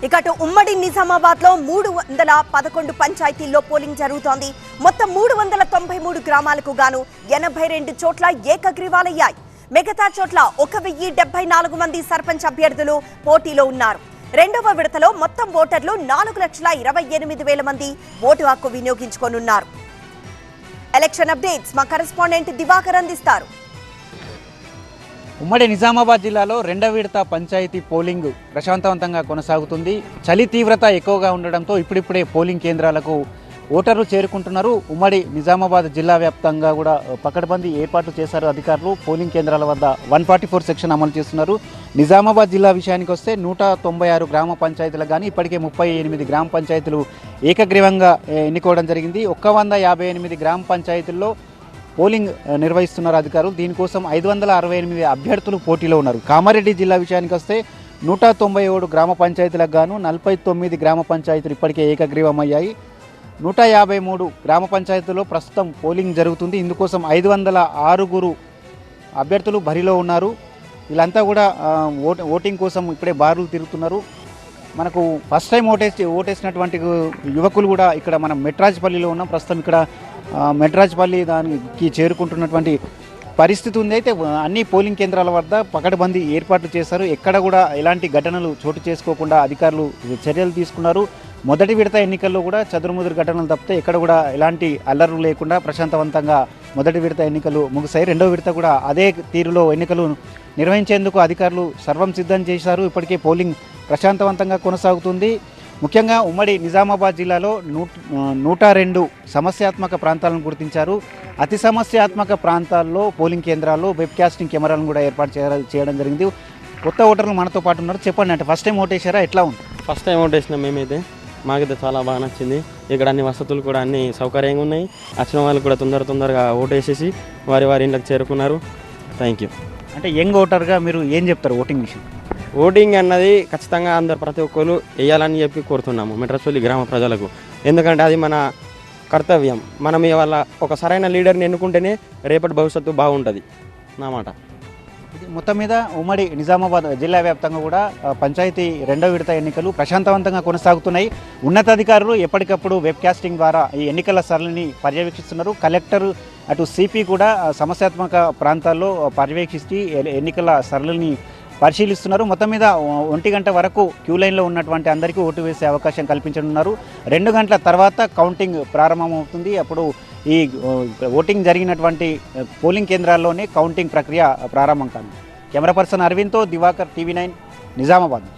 ఇకటు ఉమ్మడి నిజామాబాద్ లో 311 పంచాయతీల్లో పోలింగ్ జరుగుతోంది. మొత్తం 393 గ్రామాలకు గాను 82 చోట్ల ఏకగ్రీవాలయ్యాయి. మిగతా చోట్ల 1074 మంది సర్పంచ్ అభ్యర్థులు పోటీలో ఉన్నారు. రెండవ విడతలో మొత్తం ఓటర్లు 4,28,000 మంది ఓటు హక్కు వినియోగించుకోనున్నారు. ఎలక్షన్ అప్డేట్స్ మా కరెస్పాండెంట్ దివాకర్ అందిస్తారు. ఉమ్మడి నిజామాబాద్ జిల్లాలో రెండవ విడత పంచాయతీ పోలింగ్ ప్రశాంతవంతంగా కొనసాగుతుంది. చలి తీవ్రత ఎక్కువగా ఉండడంతో ఇప్పుడిప్పుడే పోలింగ్ కేంద్రాలకు ఓటర్లు చేరుకుంటున్నారు. ఉమ్మడి నిజామాబాద్ జిల్లా వ్యాప్తంగా కూడా పకడ్బందీ ఏర్పాట్లు చేశారు అధికారులు. పోలింగ్ కేంద్రాల వద్ద 144 సెక్షన్ అమలు చేస్తున్నారు. నిజామాబాద్ జిల్లా విషయానికి వస్తే 196 గ్రామ పంచాయతీలకు కానీ ఇప్పటికే 38 గ్రామ పంచాయతీలు ఏకగ్రీవంగా ఎన్నుకోవడం జరిగింది. 158 గ్రామ పంచాయతీల్లో పోలింగ్ నిర్వహిస్తున్నారు అధికారులు. దీనికోసం 568 అభ్యర్థులు పోటీలో ఉన్నారు. కామారెడ్డి జిల్లా విషయానికి వస్తే 197 గ్రామ పంచాయతీలకు గాను 49 గ్రామ పంచాయతీలు ఇప్పటికే ఏకగ్రీవమయ్యాయి. 153 గ్రామ పంచాయతీల్లో ప్రస్తుతం పోలింగ్ జరుగుతుంది. ఇందుకోసం 506 అభ్యర్థులు బరిలో ఉన్నారు. వీళ్ళంతా కూడా ఓటింగ్ కోసం ఇప్పుడే బారులు తిరుగుతున్నారు. మనకు ఫస్ట్ టైం ఓటేసినటువంటి యువకులు కూడా ఇక్కడ మనం మెట్రాజ్పల్లిలో ఉన్నాం. ప్రస్తుతం ఇక్కడ మెట్రాజ్పల్లి దానికి చేరుకుంటున్నటువంటి పరిస్థితి ఉంది. అయితే అన్ని పోలింగ్ కేంద్రాల వద్ద పకడ్బందీ ఏర్పాట్లు చేశారు. ఎక్కడ కూడా ఎలాంటి ఘటనలు చోటు చేసుకోకుండా అధికారులు చర్యలు తీసుకున్నారు. మొదటి విడత ఎన్నికల్లో కూడా చదురుముదురు ఘటనలు తప్పితే ఎక్కడ కూడా ఎలాంటి అల్లర్లు లేకుండా ప్రశాంతవంతంగా మొదటి విడత ఎన్నికలు ముగిశాయి. రెండో విడత కూడా అదే తీరులో ఎన్నికలు నిర్వహించేందుకు అధికారులు సర్వం సిద్ధం చేశారు. ఇప్పటికే పోలింగ్ ప్రశాంతవంతంగా కొనసాగుతుంది. ముఖ్యంగా ఉమ్మడి నిజామాబాద్ జిల్లాలో 102 సమస్యాత్మక ప్రాంతాలను గుర్తించారు. అతి సమస్యాత్మక ప్రాంతాల్లో పోలింగ్ కేంద్రాల్లో వెబ్కాస్టింగ్ కెమెరాలను కూడా ఏర్పాటు చేయడం జరిగింది. కొత్త ఓటర్లు మనతో పాటు ఉన్నారు. చెప్పండి, అంటే ఫస్ట్ టైం ఓటేసారా, ఎట్లా ఉంది? ఫస్ట్ టైం ఓటేసినాం మేమైతే. మాకైతే చాలా బాగా నచ్చింది. ఇక్కడ అన్ని వసతులు కూడా అన్ని సౌకర్యంగా ఉన్నాయి. వచ్చిన వాళ్ళు కూడా తొందరగా ఓటేసేసి వారి ఇంట్లోకి చేరుకున్నారు. Thank you. అంటే యంగ్ ఓటర్గా మీరు ఏం చెప్తారు ఓటింగ్ విషయం? ఓటింగ్ అన్నది ఖచ్చితంగా ప్రతి ఒక్కరు వేయాలని చెప్పి కోరుతున్నాము మెట్రాజ్పల్లి గ్రామ ప్రజలకు. ఎందుకంటే అది మన కర్తవ్యం. మనం ఇవాళ ఒక సరైన లీడర్ని ఎన్నుకుంటేనే రేపటి భవిష్యత్తు బాగుంటుంది నా మాట. మొత్తం మీద ఉమ్మడి నిజామాబాద్ జిల్లా వ్యాప్తంగా కూడా పంచాయతీ రెండవ విడత ఎన్నికలు ప్రశాంతవంతంగా కొనసాగుతున్నాయి. ఉన్నతాధికారులు ఎప్పటికప్పుడు వెబ్కాస్టింగ్ ద్వారా ఈ ఎన్నికల సరళిని పర్యవేక్షిస్తున్నారు. కలెక్టర్ అటు సిపి కూడా సమస్యాత్మక ప్రాంతాల్లో పర్యవేక్షించి ఎన్నికల సరళిని పరిశీలిస్తున్నారు. మొత్తం మీద 1 గంట వరకు క్యూ లైన్లో ఉన్నటువంటి అందరికీ ఓటు వేసే అవకాశం కల్పించనున్నారు. 2 గంటల తర్వాత కౌంటింగ్ ప్రారంభమవుతుంది. అప్పుడు ఈ ఓటింగ్ జరిగినటువంటి పోలింగ్ కేంద్రాల్లోనే కౌంటింగ్ ప్రక్రియ ప్రారంభం కానుంది. కెమెరా పర్సన్ అరవింద్తో దివాకర్, టీవీ 9 నిజామాబాద్.